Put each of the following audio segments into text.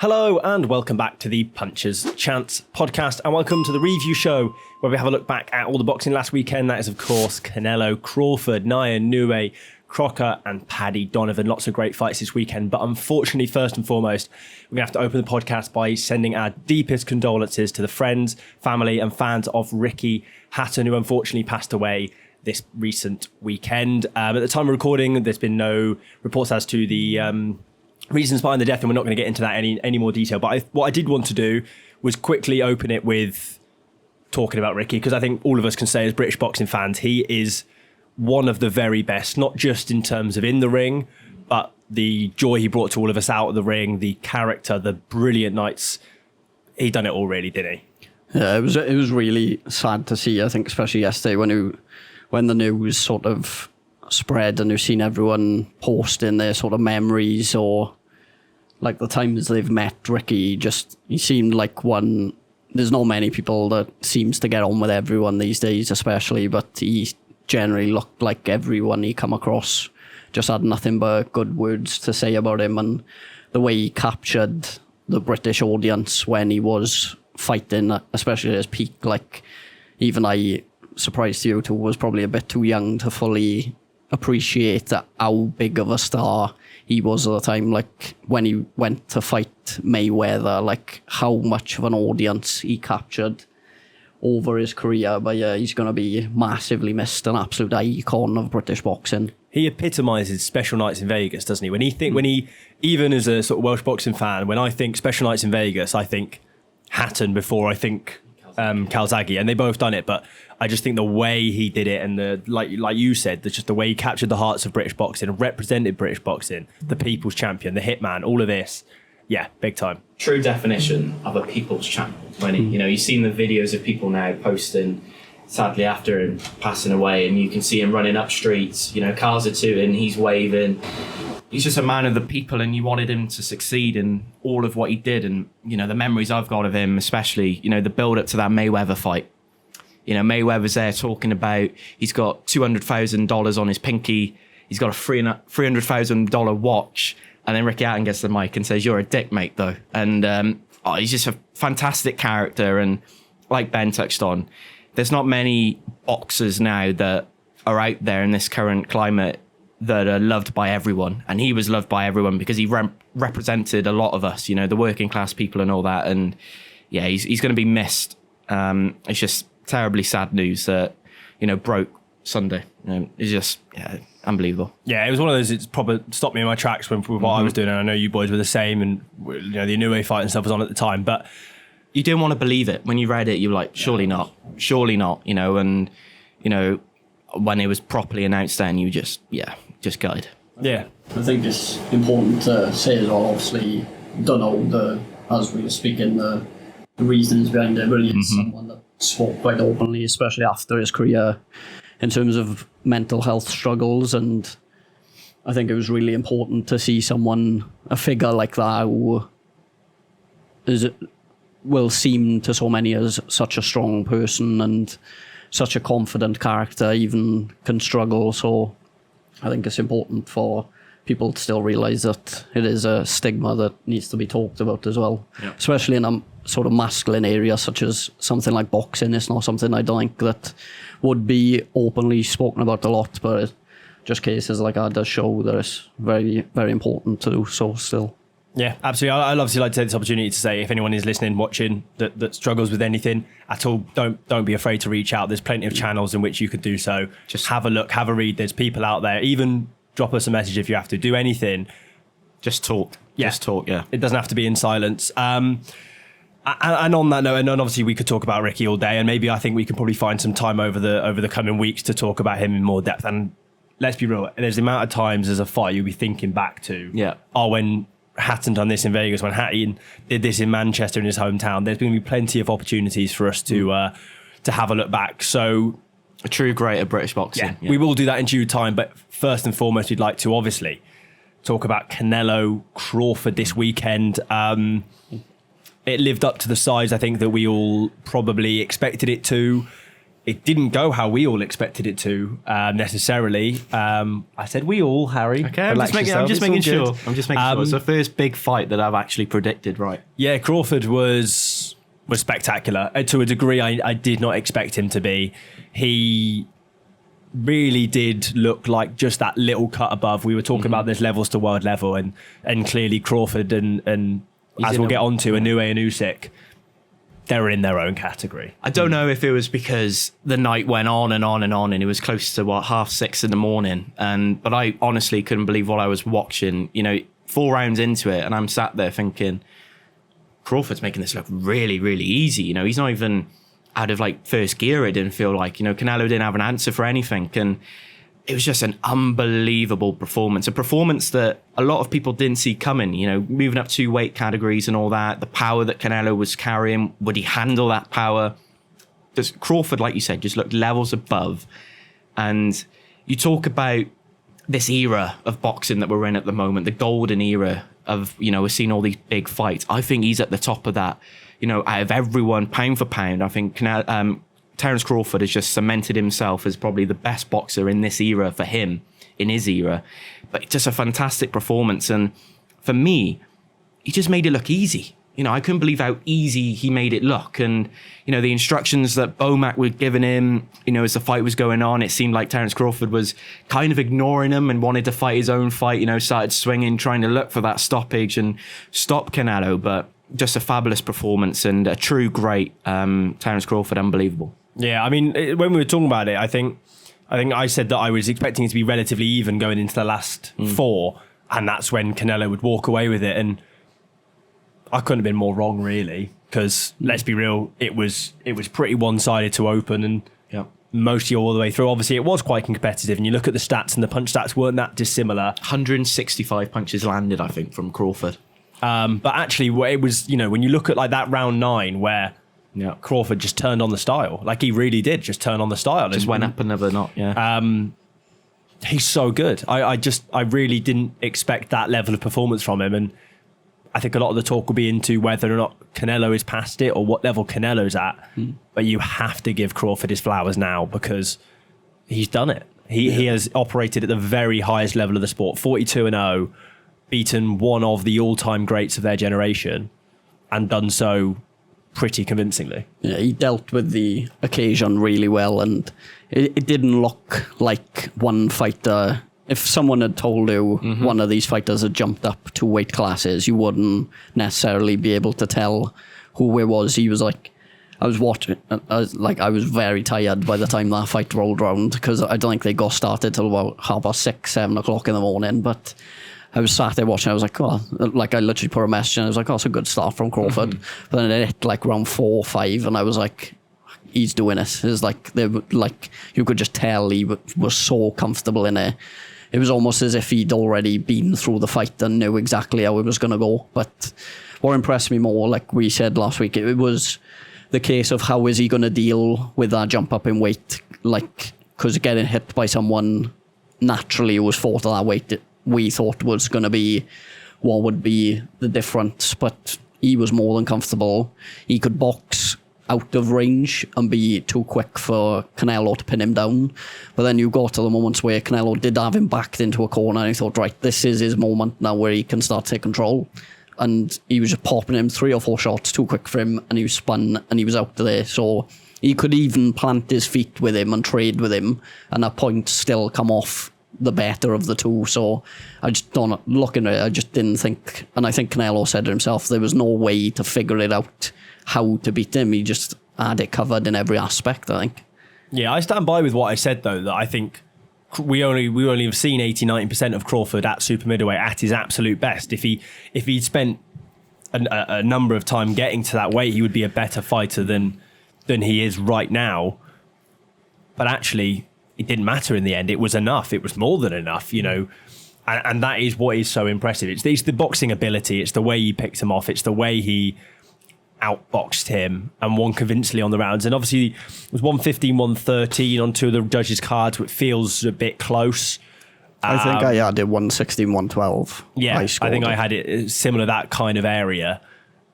Hello and welcome back to the Puncher's Chance podcast, and welcome to the review show where we have a look back at all the boxing last weekend. That is, of course, Canelo, Crawford, Naoya Inoue, Crocker and Paddy Donovan. Lots of great fights this weekend, but unfortunately, first and foremost, we're going to have to open the podcast by sending our deepest condolences to the friends, family and fans of Ricky Hatton, who unfortunately passed away this recent weekend. At the time of recording, there's been no reports as to the reasons behind the death, and we're not going to get into that any more detail. But what I did want to do was quickly open it with talking about Ricky, because I think all of us can say as British boxing fans, he is one of the very best, not just in terms of in the ring, but the joy he brought to all of us out of the ring, the character, the brilliant nights. He done it all, really, didn't he? Yeah, it was really sad to see. I think especially yesterday when the news sort of spread and you've seen everyone posting their sort of memories or like the times they've met Ricky. He seemed like one. There's not many people that seems to get on with everyone these days, especially, but he generally looked like everyone he come across just had nothing but good words to say about him, and the way he captured the British audience when he was fighting, especially at his peak. Like, even I, surprised you too, was probably a bit too young to fully appreciate how big of a star he was at the time. Like, when he went to fight Mayweather, like how much of an audience he captured over his career. But yeah, he's going to be massively missed, an absolute icon of British boxing. He epitomises special nights in Vegas, doesn't he? When he even as a sort of Welsh boxing fan, when I think special nights in Vegas, I think Hatton before I think Calzaghe, and they both done it, but I just think the way he did it, and the like you said, just the way he captured the hearts of British boxing and represented British boxing, the people's champion, the hitman, all of this, yeah, big time. True definition of a people's champion. When you've seen the videos of people now posting, sadly after him passing away, and you can see him running up streets. Cars are tooting, he's waving. He's just a man of the people, and you wanted him to succeed in all of what he did. And, the memories I've got of him, especially, the build up to that Mayweather fight. Mayweather's there talking about he's got $200,000 on his pinky. He's got a $300,000 watch. And then Ricky Hatton gets the mic and says, "You're a dick, mate, though." And he's just a fantastic character. And like Ben touched on, there's not many boxers now that are out there in this current climate that are loved by everyone, and he was loved by everyone because he represented a lot of us, the working class people and all that. And yeah, he's going to be missed. It's just terribly sad news that broke Sunday. It's just unbelievable. Yeah, it was one of those. It's probably stopped me in my tracks with what I was doing, and I know you boys were the same. And the Inoue fight and stuff was on at the time, but you didn't want to believe it when you read it. You were like, surely not. And when it was properly announced, then you just gutted. Yeah, I think it's important to say as well, obviously, don't know as we were speaking, the reasons behind it, but he's someone that spoke quite openly, especially after his career, in terms of mental health struggles. And I think it was really important to see a figure like that, who will seem to so many as such a strong person and such a confident character, even can struggle. So I think it's important for people to still realise that it is a stigma that needs to be talked about as well, especially in a sort of masculine area such as something like boxing. It's not something I don't think that would be openly spoken about a lot, but just cases like that does show that it's very, very important to do so still. Yeah, absolutely. I'd obviously like to take this opportunity to say, if anyone is listening, watching, that struggles with anything at all, don't be afraid to reach out. There's plenty of channels in which you could do so. Just have a look, have a read. There's people out there. Even drop us a message if you have to. Do anything. Just talk. Yeah. Just talk, yeah. It doesn't have to be in silence. And on that note, and obviously we could talk about Ricky all day, and maybe I think we can probably find some time over the coming weeks to talk about him in more depth. And let's be real, there's the amount of times as a fight you'll be thinking back to, when Hatton done this in Vegas, when Hatton did this in Manchester in his hometown. There's going to be plenty of opportunities for us to have a look back. So a true great at British boxing. Yeah, we will do that in due time. But first and foremost, we'd like to obviously talk about Canelo Crawford this weekend. It lived up to the size I think that we all probably expected it to. it didn't go how we all expected it to necessarily. I said we all, Harry. Okay, I'm just making sure. It's the first big fight that I've actually predicted right. Yeah, Crawford was spectacular to a degree I did not expect him to be. He really did look like just that little cut above. We were talking about this levels to world level, and clearly Crawford and as we'll get on to, Inoue and Usyk, they're in their own category. I don't know if it was because the night went on and on and on, and it was close to 6:30 in the morning. But I honestly couldn't believe what I was watching. 4 rounds into it, and I'm sat there thinking, Crawford's making this look really, really easy. He's not even out of first gear. It didn't feel like. Canelo didn't have an answer for anything, and it was just an unbelievable performance. A performance that a lot of people didn't see coming, moving up 2 weight categories and all that. The power that Canelo was carrying, would he handle that power? Just Crawford, like you said, just looked levels above. And you talk about this era of boxing that we're in at the moment, the golden era of, we're seeing all these big fights. I think he's at the top of that. Out of everyone, pound for pound, I think Terence Crawford has just cemented himself as probably the best boxer in this era for him, in his era. But just a fantastic performance. And for me, he just made it look easy. I couldn't believe how easy he made it look. And, the instructions that Bomac were giving him, as the fight was going on, it seemed like Terence Crawford was kind of ignoring him and wanted to fight his own fight, started swinging, trying to look for that stoppage and stop Canelo. But just a fabulous performance and a true great Terence Crawford, unbelievable. Yeah, I mean, when we were talking about it, I think I said that I was expecting it to be relatively even going into the last 4, and that's when Canelo would walk away with it. And I couldn't have been more wrong, really, because let's be real, it was pretty one-sided to open, and mostly all the way through. Obviously, it was quite competitive, and you look at the stats, and the punch stats weren't that dissimilar. 165 punches landed, I think, from Crawford. But actually, it was, when you look at that round 9 where Crawford just turned on the style, he really did just turn on the style. Just went up another notch, He's so good. I really didn't expect that level of performance from him, and I think a lot of the talk will be into whether or not Canelo is past it or what level Canelo's at. But you have to give Crawford his flowers now because he's done it. He has operated at the very highest level of the sport, 42-0, beaten one of the all-time greats of their generation, and done so pretty convincingly. Yeah, he dealt with the occasion really well, and it didn't look like one fighter. If someone had told you one of these fighters had jumped up 2 weight classes, you wouldn't necessarily be able to tell who it was. He was I was watching, I was very tired by the time that fight rolled around, because I don't think they got started till about 6:30, 7 o'clock in the morning, but I was sat there watching. I was like, I literally put a message and I was like, it's a good start from Crawford. But then it hit round 4 or 5, and I was like, he's doing it. It was you could just tell he was so comfortable in it. It was almost as if he'd already been through the fight and knew exactly how it was going to go. But what impressed me more, like we said last week, it was the case of how is he going to deal with that jump up in weight, because getting hit by someone naturally who was fought at that weight, we thought was going to be what would be the difference, but he was more than comfortable. He could box out of range and be too quick for Canelo to pin him down. But then you got to the moments where Canelo did have him backed into a corner, and he thought, right, this is his moment now where he can start to take control. And he was just popping him 3 or 4 shots too quick for him, and he was spun and he was out there. So he could even plant his feet with him and trade with him, and at point still come off the better of the two. So I just don't, looking at it, I just didn't think, and I think Canelo said it himself, there was no way to figure it out how to beat him. He just had it covered in every aspect, I think. Yeah, I stand by with what I said, though, that I think we only have seen 80-90% of Crawford at super middleweight at his absolute best. If he'd spent a number of time getting to that weight, he would be a better fighter than he is right now. But actually, it didn't matter in the end. It was enough. It was more than enough, and that is what is so impressive. It's the boxing ability. It's the way he picked him off. It's the way he outboxed him and won convincingly on the rounds. And obviously, it was 115, 113 on 2 of the judges' cards, which feels a bit close. I think I had it 116, 112. Yeah, I think I had it similar, that kind of area.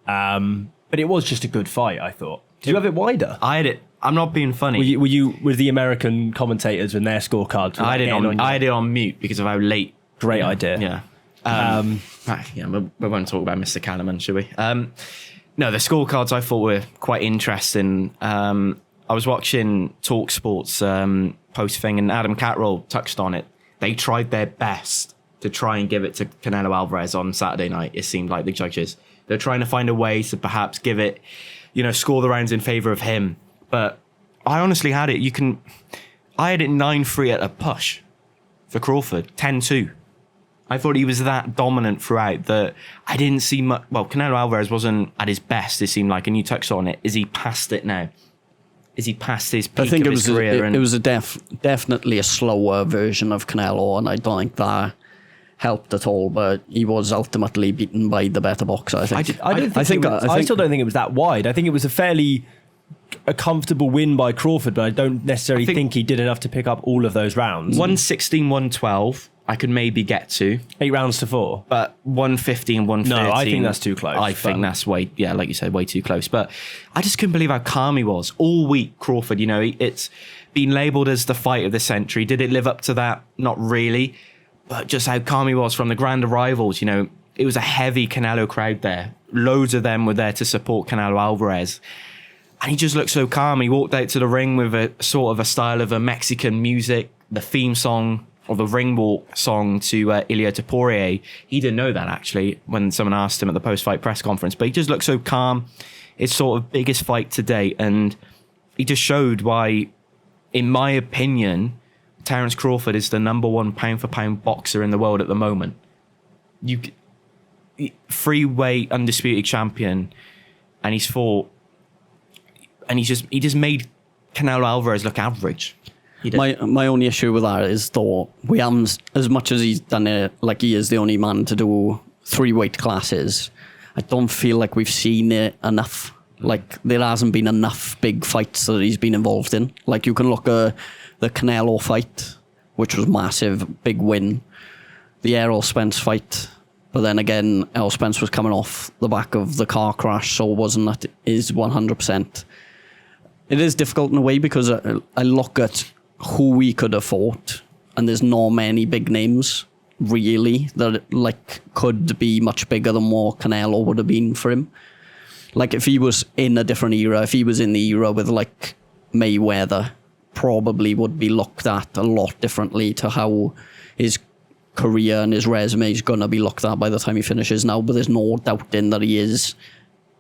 But it was just a good fight, I thought. Did you have it wider? I had it I'm not being funny. Were you with the American commentators and their scorecards? I had it on mute because of how late. Great idea. Yeah. We won't talk about Mr. Callum, should we? No, the scorecards I thought were quite interesting. I was watching TalkSport's post thing, and Adam Catterall touched on it. They tried their best to try and give it to Canelo Alvarez on Saturday night. It seemed like the judges, they're trying to find a way to perhaps give it, score the rounds in favour of him. But I honestly had it. I had it 9-3 at a push for Crawford, 10-2. I thought he was that dominant throughout that I didn't see much. Well, Canelo Alvarez wasn't at his best, it seemed like, and you touched on it. Is he past it now? Is he past his peak of his career? It was definitely a slower version of Canelo, and I don't think that helped at all. But he was ultimately beaten by the better boxer, I think. I still don't think it was that wide. I think it was a comfortable win by Crawford, but I don't necessarily think he did enough to pick up all of those rounds. 116, 112. I could maybe get to 8 rounds to 4, but 115, 113. No, I think that's too close. I think that's way too close. But I just couldn't believe how calm he was all week. Crawford, it's been labelled as the fight of the century. Did it live up to that? Not really. But just how calm he was from the grand arrivals. It was a heavy Canelo crowd there. Loads of them were there to support Canelo Alvarez. And he just looked so calm. He walked out to the ring with a sort of a style of a Mexican music, the theme song or the ring walk song to Ilia Topuria. He didn't know that, actually, when someone asked him at the post-fight press conference. But he just looked so calm. It's sort of biggest fight to date. And he just showed why, in my opinion, Terence Crawford is the number 1 pound-for-pound boxer in the world at the moment. Freeweight undisputed champion, and he's fought, and he just made Canelo Alvarez look average. My only issue with that is, though, we haven't, as much as he's done it, like he is the only man to do 3 weight classes, I don't feel like we've seen it enough. Like, there hasn't been enough big fights that he's been involved in. Like, you can look at the Canelo fight, which was massive, big win. The Errol Spence fight, but then again, Errol Spence was coming off the back of the car crash, so it wasn't that it is 100%. It is difficult in a way because I look at who he could have fought, and there's not many big names, really, that could be much bigger than what Canelo would have been for him. Like, if he was in a different era, if he was in the era with, Mayweather, probably would be looked at a lot differently to how his career and his resume is going to be looked at by the time he finishes now. But there's no doubting that he is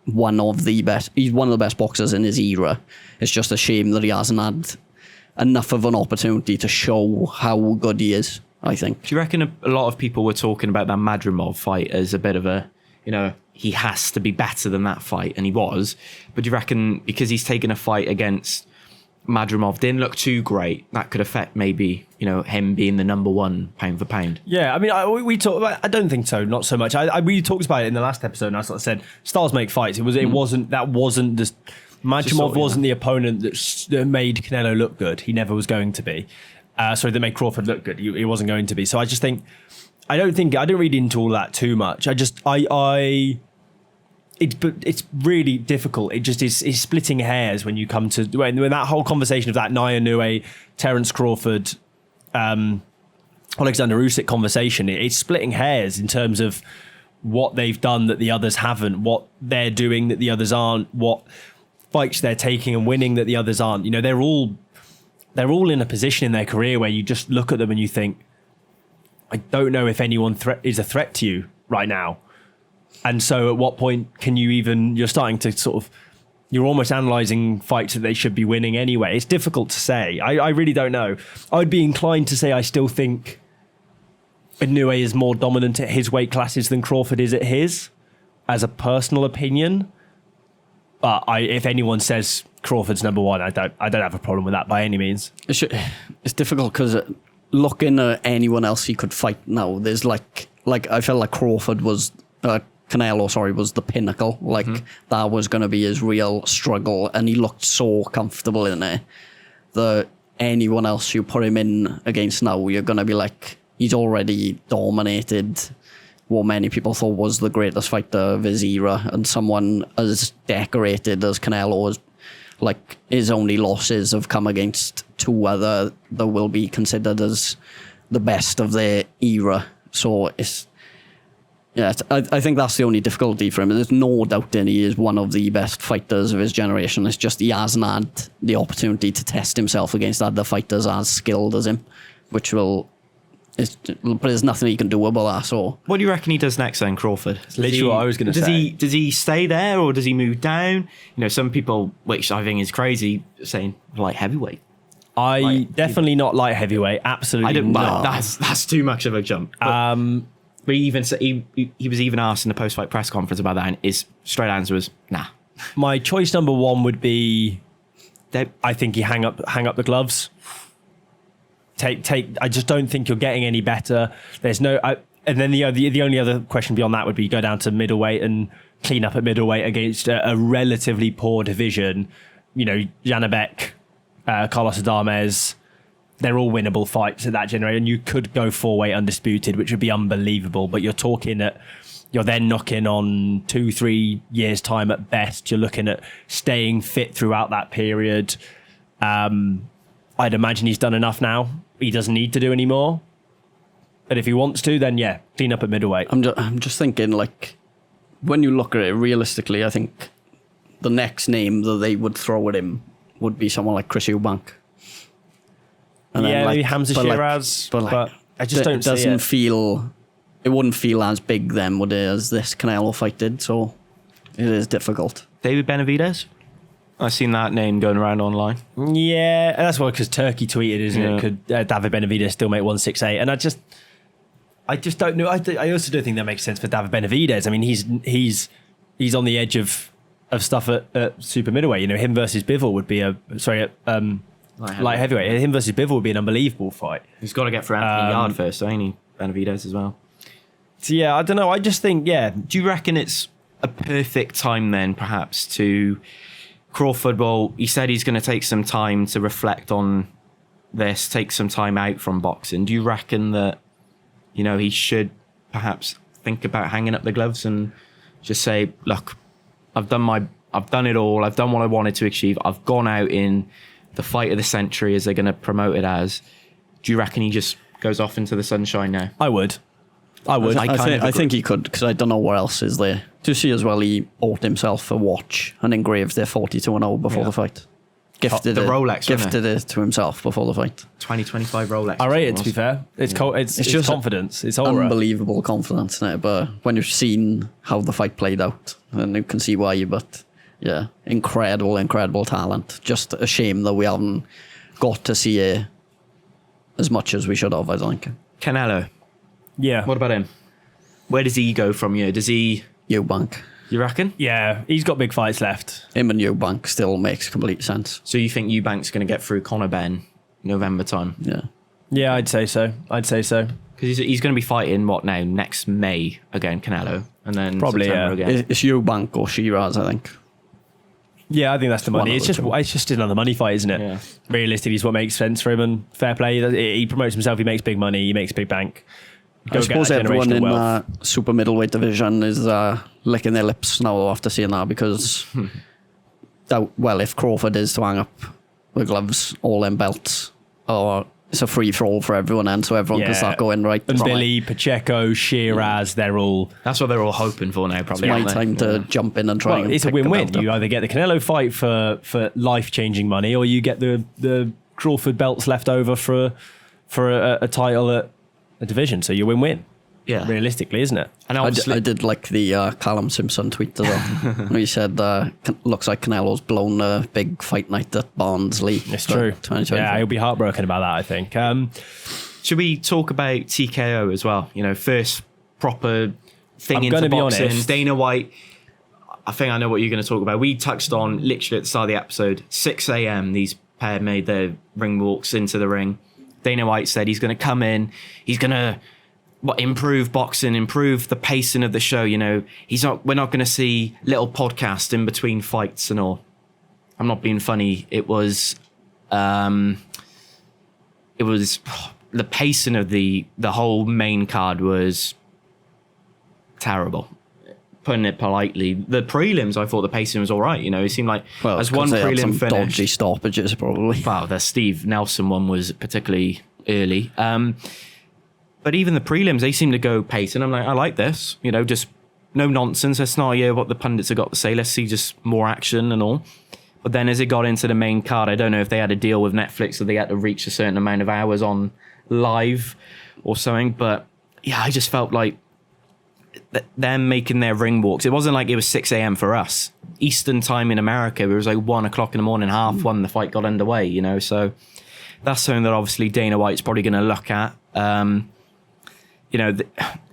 one of the best. He's one of the best boxers in his era. It's just a shame that he hasn't had enough of an opportunity to show how good he is, I think. Do you reckon a lot of people were talking about that Madrimov fight as a bit of a, he has to be better than that fight, and he was. But do you reckon because he's taken a fight against Madrimov, didn't look too great, that could affect maybe, him being the number 1 pound for pound? Yeah, I mean, we talked about, I don't think so, not so much. We talked about it in the last episode, and I sort of said, styles make fights. It wasn't just... Madrimov wasn't the opponent that made Canelo look good. He never was going to be. That made Crawford look good. He wasn't going to be. So I just think, I don't read into all that too much. It's really difficult. It just is splitting hairs when you come to, when that whole conversation of that Naoya Inoue, Terence Crawford, Alexander Usyk conversation, it's splitting hairs in terms of what they've done that the others haven't, what they're doing that the others aren't, what fights they're taking and winning that the others aren't. They're all in a position in their career where you just look at them and you think, I don't know if anyone is a threat to you right now. And so at what point can you you're starting to you're almost analysing fights that they should be winning anyway. It's difficult to say. I really don't know. I'd be inclined to say I still think Inoue is more dominant at his weight classes than Crawford is at his, as a personal opinion. But if anyone says Crawford's number 1, I don't have a problem with that by any means. It's difficult because looking at anyone else he could fight now, there's I felt like Crawford was Canelo, was the pinnacle. That was going to be his real struggle, and he looked so comfortable in it that anyone else you put him in against now, you're going to be like, he's already dominated what many people thought was the greatest fighter of his era, and someone as decorated as Canelo like his only losses have come against two other that will be considered as the best of their era. So I think that's the only difficulty for him. There's no doubt that he is one of the best fighters of his generation. It's just he hasn't had the opportunity to test himself against other fighters as skilled as him, but there's nothing he can do about that. So What do you reckon he does next then, Crawford? literally what I was gonna say. Does he stay there or does he move down? You know, some people, which I think is crazy, saying light heavyweight. Definitely not light heavyweight. Absolutely I don't. not. That's too much of a jump. But he even said he was even asked in the post-fight press conference about that, and his straight answer was nah. My choice number one would be, I think he hang up the gloves. Take. I just don't think you're getting any better. There's no. And then the only other question beyond that would be go down to middleweight and clean up at middleweight against a relatively poor division. You know, Janabek, Carlos Adames. They're all winnable fights at that generation. You could go 4-weight undisputed, which would be unbelievable. But you're then knocking on 2-3 years time at best. You're looking at staying fit throughout that period. I'd imagine he's done enough now. He doesn't need to do any more. But if he wants to, then yeah, clean up at middleweight. I'm just thinking, like, when you look at it realistically, I think the next name that they would throw at him would be someone like Chris Eubank. And yeah, then, maybe Hamza Shiraz, but I just don't see it. It wouldn't feel as big then, would it, as this Canelo fight did, so it is difficult. David Benavidez. I've seen that name going around online. Yeah, and that's why, because Turkey tweeted, isn't it? Could David Benavidez still make 168? And I just don't know. I also don't think that makes sense for David Benavidez. I mean, he's on the edge of stuff at super middleweight. You know, him versus Bivol would be light heavyweight. Him versus Bivol would be an unbelievable fight. He's got to get for Anthony Yard first, ain't he? Benavidez as well. So yeah, I don't know. I just think, yeah. Do you reckon it's a perfect time then, perhaps, to Crawford? Well, he said he's going to take some time to reflect on this, take some time out from boxing. Do you reckon that, you know, he should perhaps think about hanging up the gloves and just say, look, I've done it all. I've done what I wanted to achieve. I've gone out in the fight of the century, as they're going to promote it as. Do you reckon he just goes off into the sunshine now? I would. I think he could, because I don't know what else is there. To see as well, he bought himself a watch and engraved their 42-0 before the fight. Gifted it to himself before the fight. 2025 Rolex. I rate it, to be fair. It's just confidence. It's aura. Unbelievable confidence in it. But when you've seen how the fight played out, then you can see why. But yeah, incredible talent. Just a shame that we haven't got to see it as much as we should have, I think. Canelo. Yeah. What about him? Where does he go from here? Does he... Eubank. You reckon? Yeah, he's got big fights left. Him and Eubank still makes complete sense. So you think Eubank's going to get through Conor Benn November time? Yeah. Yeah, I'd say so. Because he's going to be fighting, what now, next May again, Canelo? And then probably, September again. It's Eubank or Shiraz, I think. Yeah, I think that's the money. It's just another money fight, isn't it? Yeah. Realistically, it's what makes sense for him, and fair play. He promotes himself, he makes big money, he makes big bank. I suppose everyone in the super middleweight division is licking their lips now after seeing that, because if Crawford is to hang up the gloves, all them belts, or it's a free for all for everyone, and so everyone can start going right. And Billy, Pacheco, Shiraz, they're all. That's what they're all hoping for now. Probably. It's my time to jump in and try. It's a win-win. You either get the Canelo fight for life-changing money, or you get the Crawford belts left over for a title at a division. So you win-win. Yeah, realistically, isn't it? And I did like the Callum Simpson tweet as well. He said, looks like Canelo's blown a big fight night at Barnsley. It's true. Yeah, he'll be heartbroken about that, I think. Should we talk about TKO as well? You know, first proper thing into boxing. Dana White, I think I know what you're going to talk about. We touched on, literally at the start of the episode, 6 a.m. these pair made their ring walks into the ring. Dana White said he's going to come in, he's going to improve boxing, improve the pacing of the show. You know, we're not going to see little podcasts in between fights and all. I'm not being funny. It was the pacing of the whole main card was terrible. putting it politely. The prelims, I thought the pacing was all right. You know, it seemed like as one they had prelim some finished. dodgy stoppages, probably. Wow, the Steve Nelson one was particularly early. But even the prelims, they seem to go pace, and I'm like, I like this. You know, just no nonsense. Let's not hear what the pundits have got to say. Let's see just more action and all. But then as it got into the main card, I don't know if they had a deal with Netflix that they had to reach a certain amount of hours on live or something. But yeah, I just felt like them making their ring walks. It wasn't like it was 6 a.m. for us. Eastern time in America, it was like 1 o'clock in the morning, 1:30, the fight got underway, you know. So that's something that obviously Dana White's probably going to look at. You know,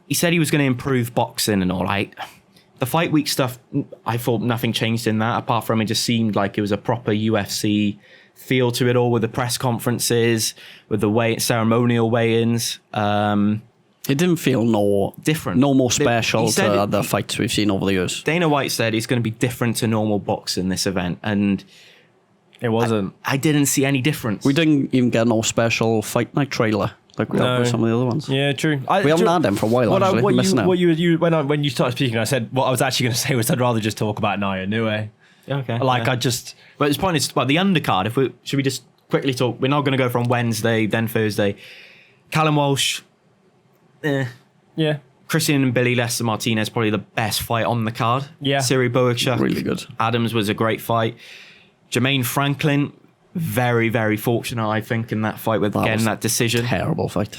he said he was going to improve boxing and all right. The fight week stuff, I thought nothing changed in that, apart from it just seemed like it was a proper UFC feel to it all, with the press conferences, with the ceremonial weigh-ins. It didn't feel different, no more special to it, other fights we've seen over the years. Dana White said it's going to be different to normal boxing, this event, and It wasn't. I didn't see any difference. We didn't even get no special fight night trailer like we have with some of the other ones. Yeah, true. We haven't had them for a while, actually. When you started speaking, I said what I was actually going to say was I'd rather just talk about Naoya Inoue. Okay. But it's pointless. But the undercard, should we just quickly talk? We're not going to go from Wednesday, then Thursday. Callum Walsh. Yeah. Christian and Billy Lester Martinez, probably the best fight on the card. Yeah. Siri Boachuk. Really good. Adams was a great fight. Jermaine Franklin, very, very fortunate, I think, in that fight with getting that decision. Terrible fight.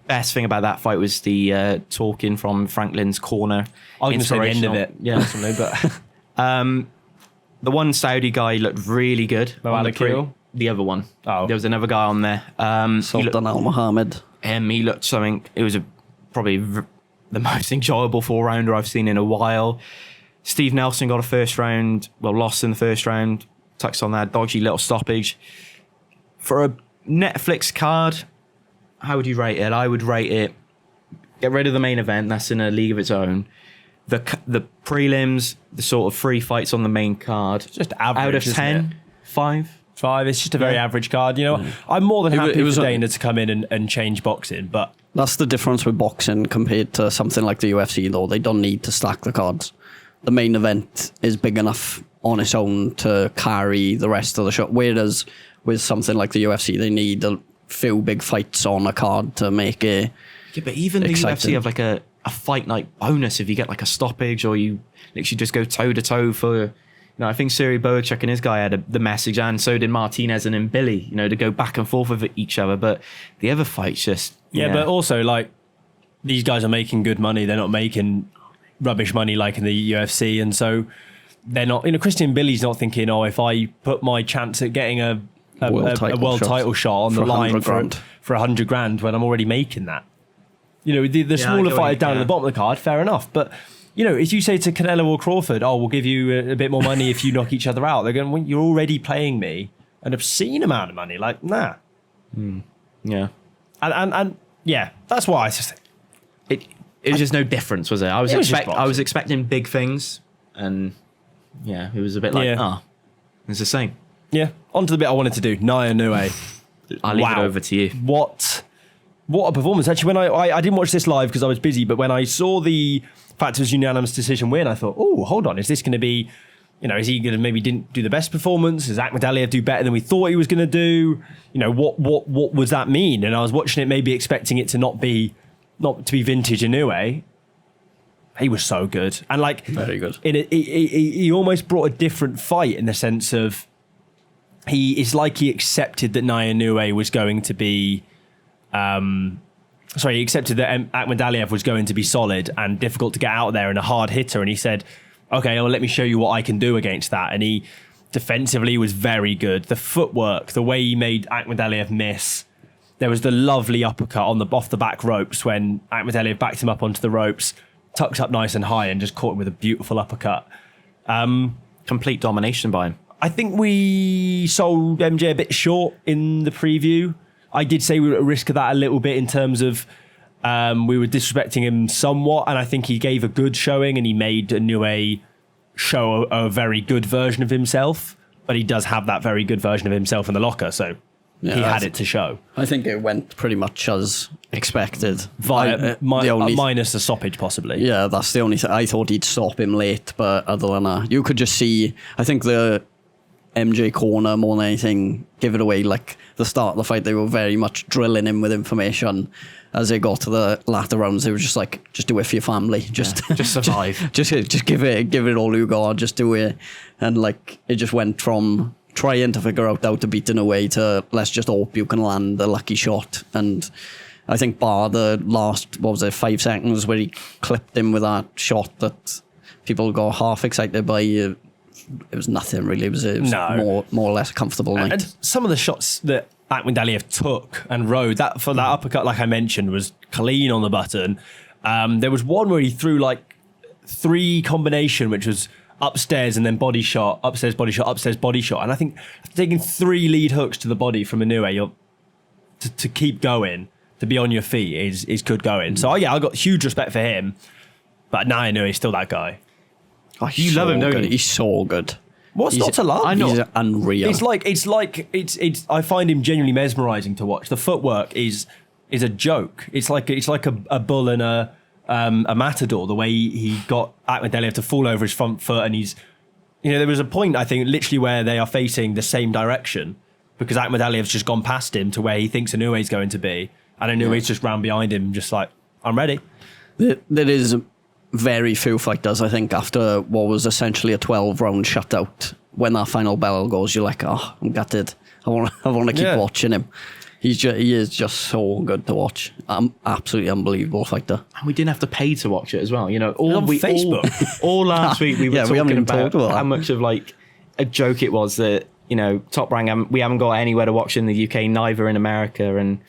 Best thing about that fight was the talking from Franklin's corner. I was going to say the end of it. Yeah. But the one Saudi guy looked really good. The other one. Oh. There was another guy on there. Sultan Al Mohammed. He looked something. It was probably the most enjoyable 4-rounder I've seen in a while. Steve Nelson got lost in the first round. Touched on that dodgy little stoppage. For a Netflix card, how would you rate it? I would rate it, get rid of the main event, that's in a league of its own. The prelims, the sort of 3 fights on the main card. Just average, out of 10, 5. 5. It's just a very average card. You know, I'm more than happy for Dana to come in and change boxing, but that's the difference with boxing compared to something like the UFC, though. They don't need to stack the cards. The main event is big enough on its own to carry the rest of the show. Whereas with something like the UFC, they need a few big fights on a card to make it but even exciting. The UFC have like a fight night bonus if you get like a stoppage or you literally just go toe to toe for. I think Siri Boachuk and his guy had the message, and so did Martinez and Billy. To go back and forth with each other. But the other fights just but also like these guys are making good money. They're not making rubbish money like in the UFC, and so they're not. Christian Billy's not thinking, if I put my chance at getting a world title shot on the line for $100,000 when I'm already making that. The smaller fighters down at the bottom of the card, fair enough, but. If you say to Canelo or Crawford, we'll give you a bit more money if you knock each other out, they're going, well, you're already paying me an obscene amount of money. Like, nah. Yeah. And yeah, that's why I just think. It was just no difference, was it? I was expecting big things, and yeah, it was a bit like, it's the same. Yeah. On to the bit I wanted to do. Naoya Inoue. I'll leave it over to you. What a performance. Actually, when I didn't watch this live because I was busy, but when I saw the fact it was unanimous decision win, I thought, hold on, is this going to be, is he going to maybe didn't do the best performance? Does Akhmadaliev do better than we thought he was going to do? What does that mean? And I was watching it, maybe expecting it to not be vintage Inoue. He was so good. And very good. He almost brought a different fight in the sense of he accepted that Naoya Inoue was going to be he accepted that Akhmadaliev was going to be solid and difficult to get out there and a hard hitter. And he said, okay, well, let me show you what I can do against that. And he defensively was very good. The footwork, the way he made Akhmadaliev miss. There was the lovely uppercut off the back ropes when Akhmadaliev backed him up onto the ropes, tucked up nice and high and just caught him with a beautiful uppercut. Complete domination by him. I think we sold MJ a bit short in the preview. I did say we were at risk of that a little bit in terms of we were disrespecting him somewhat, and I think he gave a good showing and he made Inoue show a very good version of himself, but he does have that very good version of himself in the locker, so he had it to show. I think it went pretty much as expected. Minus the stoppage, possibly. Yeah, that's the only thing. I thought he'd stop him late, but other than that, you could just see, I think the MJ corner, more than anything, give it away. Like the start of the fight, they were very much drilling him with information. As they got to the latter rounds, they were just like, just do it for your family. Just survive. just give it all you got. Just do it. And like, it just went from trying to figure out how to beat Inoue to let's just hope you can land a lucky shot. And I think bar the last, 5 seconds where he clipped him with that shot that people got half excited by, it was nothing really. It was more or less a comfortable night. And some of the shots that Akhmadaliev took and rode, that for that uppercut, like I mentioned, was clean on the button. There was one where he threw like 3 combination, which was upstairs and then body shot, upstairs body shot, upstairs body shot. And I think taking 3 lead hooks to the body from Inoue, to keep going, to be on your feet is good going. So I got huge respect for him. But Naoya Inoue is still that guy. Oh, you love him, don't you? He's so good. What's not to love? I know. He's unreal. It's I find him genuinely mesmerizing to watch. The footwork is a joke. It's like a bull and a matador. The way he got Akhmadaliev to fall over his front foot, and there was a point I think literally where they are facing the same direction because Akhmadaliev's just gone past him to where he thinks Inoue's going to be, and Inoue's just round behind him, just like, I'm ready. There is very few fighters, I think, after what was essentially a 12-round shutout, when that final bell goes, you're like, oh, I'm gutted. I want to keep watching him. He is just so good to watch. Absolutely unbelievable fighter. And we didn't have to pay to watch it as well. Facebook. All last week we were talking about how how much of like a joke it was that, Top Rank, we haven't got anywhere to watch in the UK, neither in America. And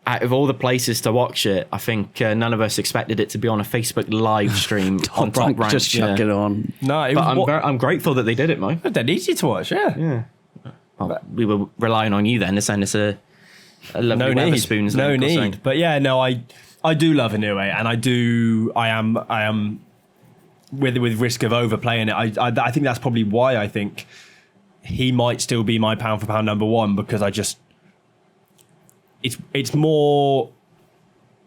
out of all the places to watch it, I think none of us expected it to be on a Facebook live stream on Top Rank. Just chuck it on. No, I'm grateful that they did it, Mike. They're easy to watch, yeah. Well, we were relying on you then to send us a lovely Wetherspoons no link or need. something. But yeah, no, I do love Inoue, and I am with risk of overplaying it. I think that's probably why I think he might still be my pound for pound number 1, because I just it's more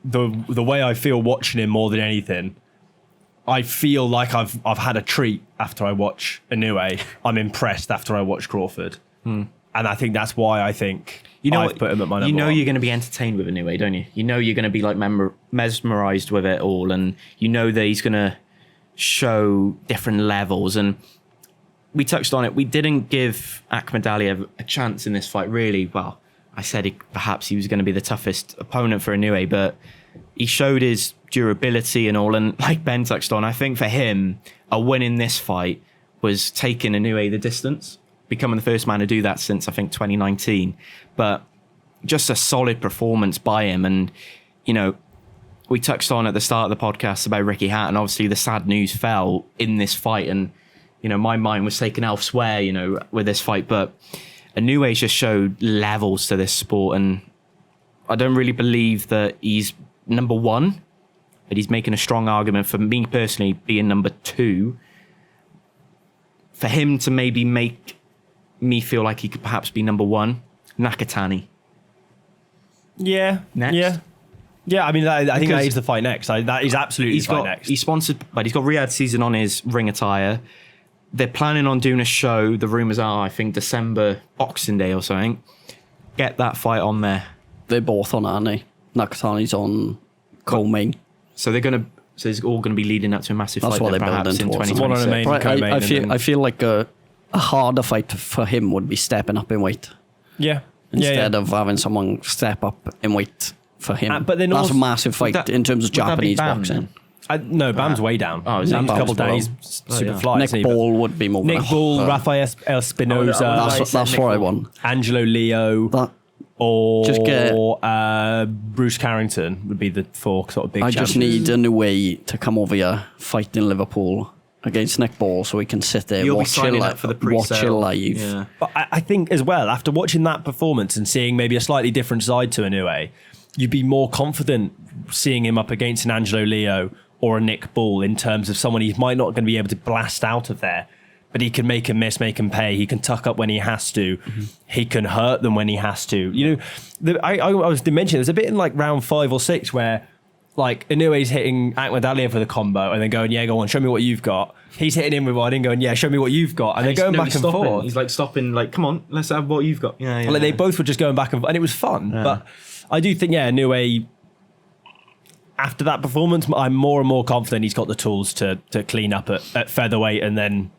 the way I feel watching him more than anything. I feel like I've had a treat after I watch Inoue. I'm impressed after I watch Crawford, and I think that's why I think I've put him at my number 1. You're going to be entertained with Inoue, don't you? You know you're going to be like mesmerized with it all, and you know that he's going to show different levels. And we touched on it. We didn't give Akhmadaliev a chance in this fight, really. Well, I said perhaps he was going to be the toughest opponent for Inoue, but he showed his durability and all. And like Ben touched on, I think for him, a win in this fight was taking Inoue the distance, becoming the first man to do that since, I think, 2019. But just a solid performance by him. And, we touched on at the start of the podcast about Ricky Hatton. Obviously, the sad news fell in this fight. And, my mind was taken elsewhere, with this fight. But Inoue's just showed levels to this sport. And I don't really believe that he's number 1, but he's making a strong argument for me personally being number 2. For him to maybe make me feel like he could perhaps be number 1, Nakatani. Yeah. Next. Yeah, I mean, I think that is the fight next. That is absolutely the fight next. He's sponsored, but he's got Riyadh Season on his ring attire. They're planning on doing a show. The rumours are, I think, December, Boxing Day or something. Get that fight on there. They're both on, aren't they? Nakatani's on co-main. So it's all going to be leading up to a massive That's fight what then, they're perhaps building in towards. 2026. I feel like a harder fight for him would be stepping up in weight. Yeah. Instead of having someone step up in weight for him. But then that's a massive fight in terms of Japanese boxing. No, Bam's way down. Oh, is he? A couple days, super fly. Nick Ball would be more. Nick Ball, Rafael Espinosa. That's what I want. Angelo Leo. Or Bruce Carrington would be the 4 sort of big champions. I just need a new way to come over here, fight in Liverpool against Nick Ball, so we can sit there, watch it live. Yeah. But I think as well, after watching that performance and seeing maybe a slightly different side to Inoue, you'd be more confident seeing him up against an Angelo Leo or a Nick Ball in terms of someone he might not going to be able to blast out of there but he can make him miss, make him pay. He can tuck up when he has to. He can hurt them when he has to. You know, I was mentioning there's a bit in like round 5 or 6 where like Inoue's hitting Akhmadaliev with a combo and then going, yeah, go on, show me what you've got. He's hitting him with one and going, yeah, show me what you've got. And they're going back and forth. He's like stopping, like, come on, let's have what you've got. Yeah. Like they both were just going back and it was fun. Yeah. But I do think, Inoue, after that performance, I'm more and more confident he's got the tools to clean up at featherweight and then,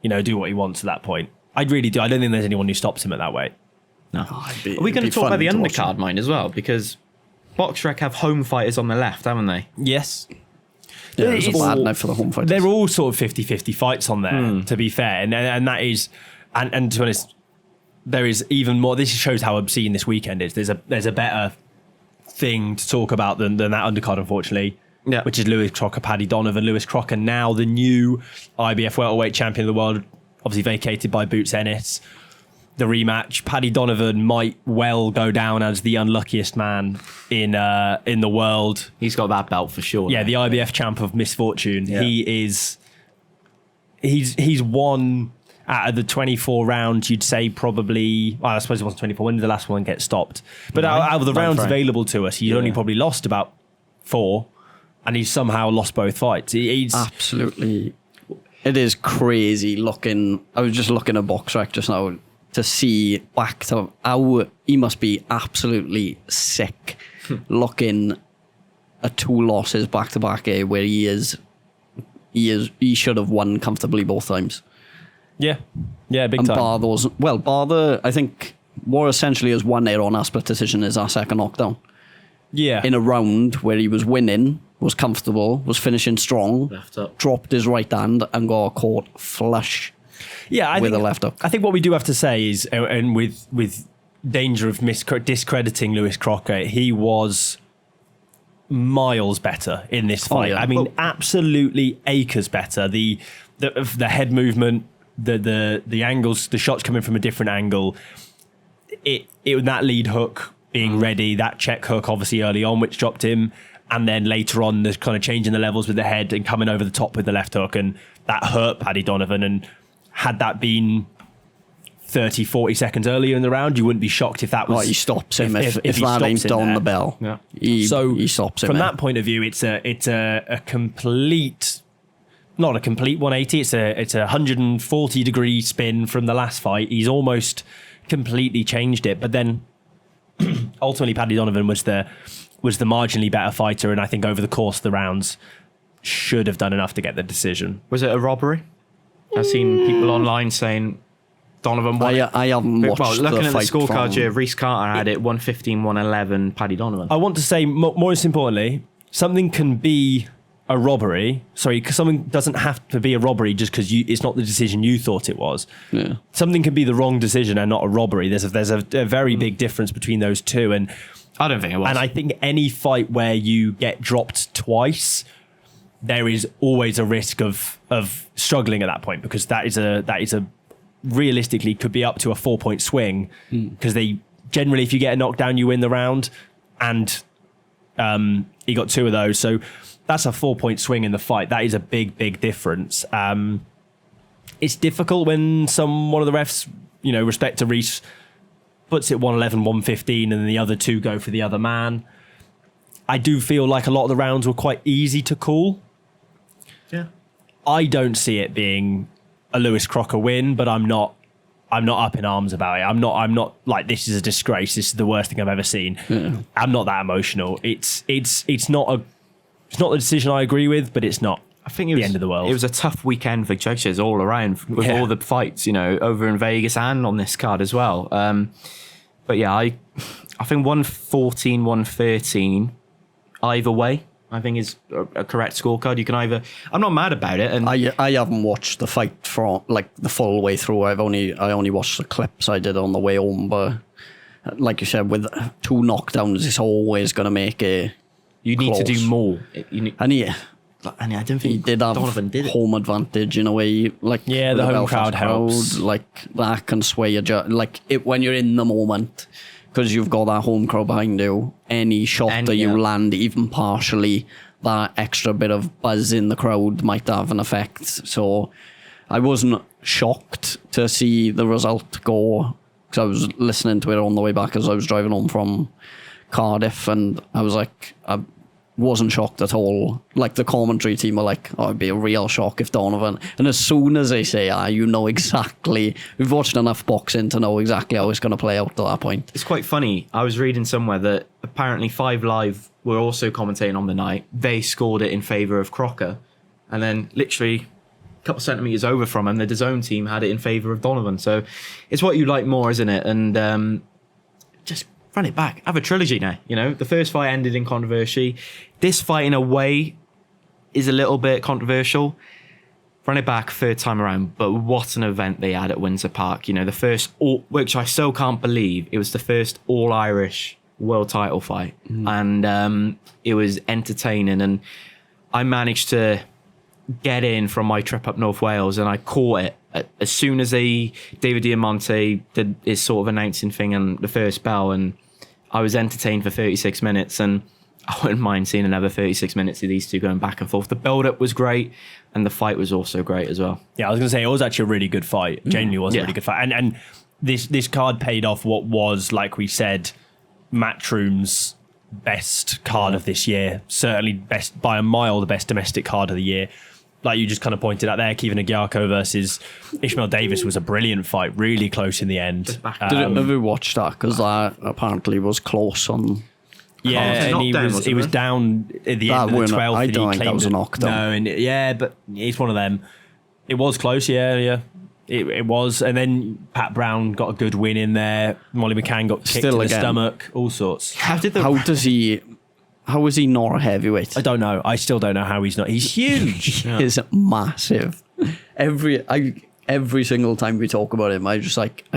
do what he wants at that point. I really do. I don't think there's anyone who stops him at that weight. No. Are we going to talk about the undercard, mind, as well? Because BoxRec have home fighters on the left, haven't they? Yes. Yeah, it's a bad night for the home fighters. They're all sort of 50-50 fights on there, to be fair. And that is, and to be honest, there is even more. This shows how obscene this weekend is. There's a better thing to talk about than that undercard, unfortunately. Yeah. Which is Lewis Crocker, Paddy Donovan. Lewis Crocker, now the new IBF welterweight champion of the world, obviously vacated by Boots Ennis. The rematch. Paddy Donovan might well go down as the unluckiest man in the world. He's got that belt for sure. Yeah, the IBF champ of misfortune. Yeah. He's won out of the 24 rounds. You'd say probably. Well, I suppose it wasn't 24. When did the last one get stopped? But out of the rounds available to us, he's only probably lost about 4, and he's somehow lost both fights. He's absolutely. It is crazy looking. I was just looking at BoxRec just now to see back to how he must be absolutely sick looking at 2 losses back to back here where he should have won comfortably both times. Yeah, big time. Bar the, I think what essentially is one error on our split decision is our second knockdown. Yeah. In a round where he was winning, was comfortable, was finishing strong, left up, dropped his right hand and got caught flush. Yeah, I with think, a left hook. I think what we do have to say is, and with danger of discrediting Lewis Crocker, he was miles better in this fight. Oh, yeah. I mean, absolutely acres better. The head movement, the angles, the shots coming from a different angle. That lead hook being ready, that check hook obviously early on, which dropped him, and then later on, there's kind of changing the levels with the head and coming over the top with the left hook, and that hurt Paddy Donovan. And had that been 30, 40 seconds earlier in the round, you wouldn't be shocked if that was... Well, he stops him if that ain't on the bell. Yeah. He stops him. From that point of view, it's a complete... Not a complete 180, it's a 140 degree spin from the last fight. He's almost completely changed it. But then ultimately Paddy Donovan was the marginally better fighter, and I think over the course of the rounds should have done enough to get the decision. Was it a robbery? I've seen people online saying Donovan won. I haven't watched looking the at the scorecard here, Reece Carter had it 115, 111, Paddy Donovan. I want to say, most importantly, something can be a robbery. Sorry, because something doesn't have to be a robbery just because it's not the decision you thought it was. Yeah. Something can be the wrong decision and not a robbery. There's a very big difference between those two. And I don't think it was. And I think any fight where you get dropped twice, there is always a risk of struggling at that point, because that is a realistically could be up to a 4-point swing, because they generally, if you get a knockdown, you win the round, and he got 2 of those, so that's a 4-point swing in the fight. That is a big difference. It's difficult when one of the refs, respect to Reece, puts it 111, 115, and then the other 2 go for the other man. I do feel like a lot of the rounds were quite easy to call. Yeah. I don't see it being a Lewis Crocker win, but I'm not up in arms about it. I'm not like, this is a disgrace, this is the worst thing I've ever seen. Yeah. I'm not that emotional. It's not the decision I agree with, but it's not I think it was the end of the world. It was a tough weekend for judges all around with all the fights, over in Vegas and on this card as well. But yeah, I think 114, 113 either way, I think is a correct scorecard. You can either... I'm not mad about it. And I haven't watched the fight from the full way through. I only watched the clips I did on the way home. But like you said, with 2 knockdowns, it's always going to make it You need close. To do more. And I don't think he did have Donovan did home advantage in a way. The home crowd helps. That can sway you. When you're in the moment, because you've got that home crowd behind you, any shot that you land, even partially, that extra bit of buzz in the crowd might have an effect. So I wasn't shocked to see the result go, because I was listening to it on the way back as I was driving home from Cardiff, and I was like, I wasn't shocked at all. Like, the commentary team were like, oh, it'd be a real shock if Donovan, and as soon as they say, you know exactly, we've watched enough boxing to know exactly how it's going to play out to that point. It's quite funny. I was reading somewhere that apparently 5 Live were also commentating on the night. They scored it in favour of Crocker, and then literally a couple centimetres over from him, the DAZN team had it in favour of Donovan. So it's what you like more, isn't it? And just run it back. Have a trilogy now. You know, the first fight ended in controversy. This fight, in a way, is a little bit controversial. Run it back third time around. But what an event they had at Windsor Park. You know, the first, which I still can't believe, it was the first all-Irish world title fight. And it was entertaining. And I managed to get in from my trip up North Wales, and I caught it as soon as David Diamante did his sort of announcing thing and the first bell, and I was entertained for 36 minutes, and I wouldn't mind seeing another 36 minutes of these two going back and forth. The build-up was great, and the fight was also great as well. Yeah, I was going to say, it was actually a really good fight. Genuinely was a really good fight. And this card paid off what was, like we said, Matchroom's best card of this year. Certainly best by a mile, the best domestic card of the year. Like you just kind of pointed out there, Kevin Agyarko versus Ishmael Davis was a brilliant fight, really close in the end. Have you watched that? Because that apparently was close on. Yeah, and he was down at the end of the 12th. I don't think that was a knockdown. No, but it's one of them. It was close, yeah. It was. And then Pat Brown got a good win in there. Molly McCann got kicked in the stomach, all sorts. How is he not a heavyweight? I don't know. I still don't know how he's not. He's huge. He's massive. Every single time we talk about him, I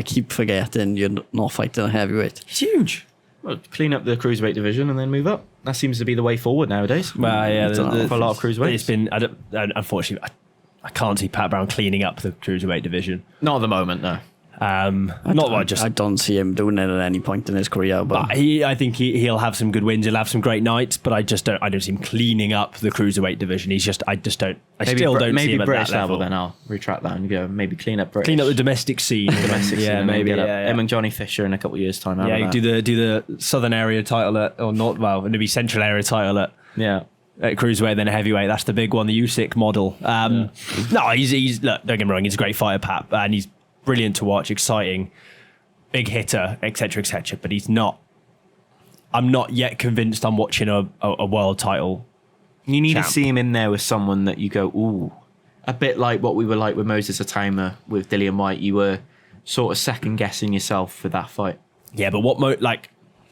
keep forgetting you're not fighting a heavyweight. He's huge. Well, clean up the cruiserweight division and then move up. That seems to be the way forward nowadays. Well, yeah, for a lot of cruiserweights. It's been, unfortunately, I can't see Pat Brown cleaning up the cruiserweight division. Not at the moment, no. I don't see him doing it at any point in his career. But I think he'll have some good wins. He'll have some great nights, but I don't see him cleaning up the cruiserweight division. I still don't see him at British that level. Then I'll retract that and go maybe clean up British. Clean up the domestic scene. Yeah, maybe get him and Johnny Fisher in a couple of years' time. Yeah, do the southern area title and maybe central area title at cruiserweight, then a heavyweight. That's the big one, the Usyk model. No, he's look, don't get me wrong, he's a great fighter, Pat, and he's brilliant to watch, exciting, big hitter, etc., but I'm not yet convinced I'm watching a world title. You need to see him in there with someone that you go, ooh, a bit like what we were like with Moses Atama with Dillian White. You were sort of second guessing yourself with that fight. Yeah, but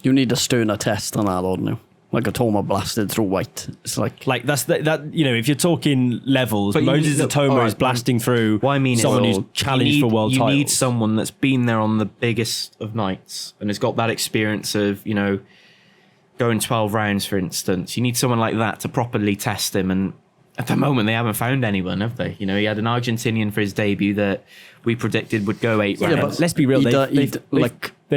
you need a sterner test than that, don't you? Like Atoma blasted through White. It's like that's that. You know, if you're talking levels, but Moses Atoma is blasting through. What I mean someone who's challenged for world titles. You need someone that's been there on the biggest of nights and has got that experience of, you know, going 12 rounds, for instance. You need someone like that to properly test him. And at the moment, they haven't found anyone, have they? You know, he had an Argentinian for his debut that we predicted would go 8 rounds. But let's be real. They've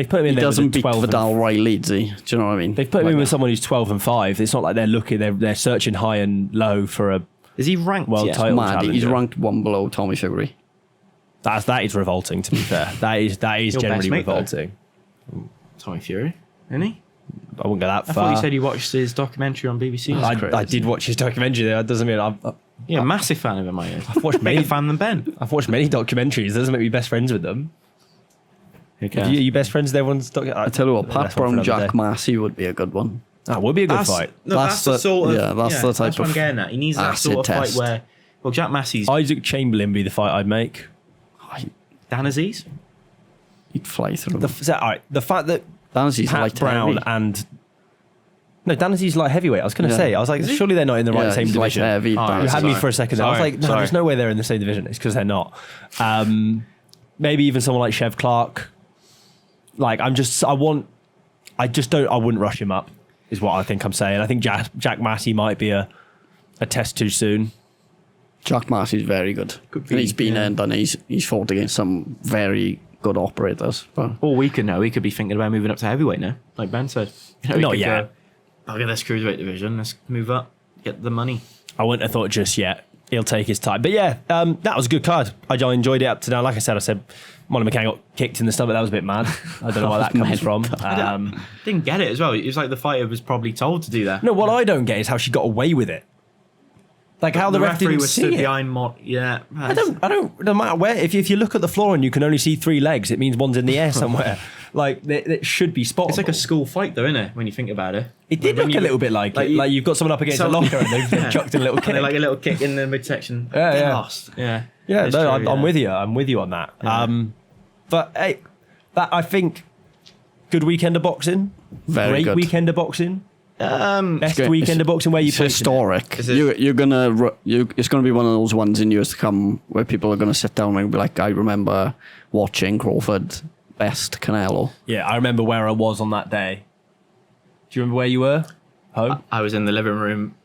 put him in there. He doesn't beat 12 Vidal Riley, does he? Do you know what I mean? They've put him in with someone who's 12-5. It's not like they're looking. They're searching high and low for a. Is he ranked world title challenger? He's ranked one below Tommy Fury. That is revolting. To be fair, that is generally revolting. Tommy Fury, isn't he? I wouldn't go that far. I thought you said you watched his documentary on BBC. I did watch his documentary. That doesn't mean I'm a massive fan of him. I've watched bigger fan than Ben. I've watched many documentaries. That doesn't make me best friends with them. Are you best friends with everyone's documentary? I tell you what, Pat Brown, Jack Massey would be a good one. That would be a good fight. That's the sort of that's the type that's what of I'm getting at. He needs that sort of test. fight where Jack Massey's Isaac Chamberlain would be the fight I'd make. Dan Aziz. He'd fly through. The fact that Dan Aziz Pat Brown and Dan Aziz light heavyweight. I was going to say, I was like, surely they're not in the same division. Heavy, you had me for a second. I was like, no, there's no way they're in the same division. It's because they're not. Maybe even someone like Chev Clark. Like, I wouldn't rush him up, is what I think I'm saying. I think Jack Massey might be a test too soon. Jack Massey's very good. And he's been in and he's fought against some very good operators. All we could know, he could be thinking about moving up to heavyweight now, like Ben said. Not yet. I'll get this cruiserweight division, let's move up, get the money. I wouldn't have thought just yet. He'll take his time. But yeah, that was a good card. I enjoyed it up to now. Like I said Molly McCann got kicked in the stomach. That was a bit mad. I don't know where that comes from. Didn't get it as well. It was like the fighter was probably told to do that. No, what I don't get is how she got away with it. Like how the ref referee didn't was see stood it. behind Yeah. I don't, no matter where, if you look at the floor and you can only see 3 legs, it means one's in the air somewhere. Like, it should be spotted. It's like a school fight though, isn't it? When you think about it. It did look a little bit like it. Like you've got someone up against a locker and they've chucked in a little kick. And like a little kick in the midsection. Yeah. Lost. Yeah. Yeah, It's no, true, I'm with you. I'm with you on that. Yeah. But hey, that I think good weekend of boxing. Very Great good. weekend of boxing. Best good. weekend of boxing where you It's played historic. Is it? You're gonna it's gonna be one of those ones in years to come where people are gonna sit down and be like, I remember watching Crawford best Canelo. Yeah, I remember where I was on that day. Do you remember where you were? Home. I was in the living room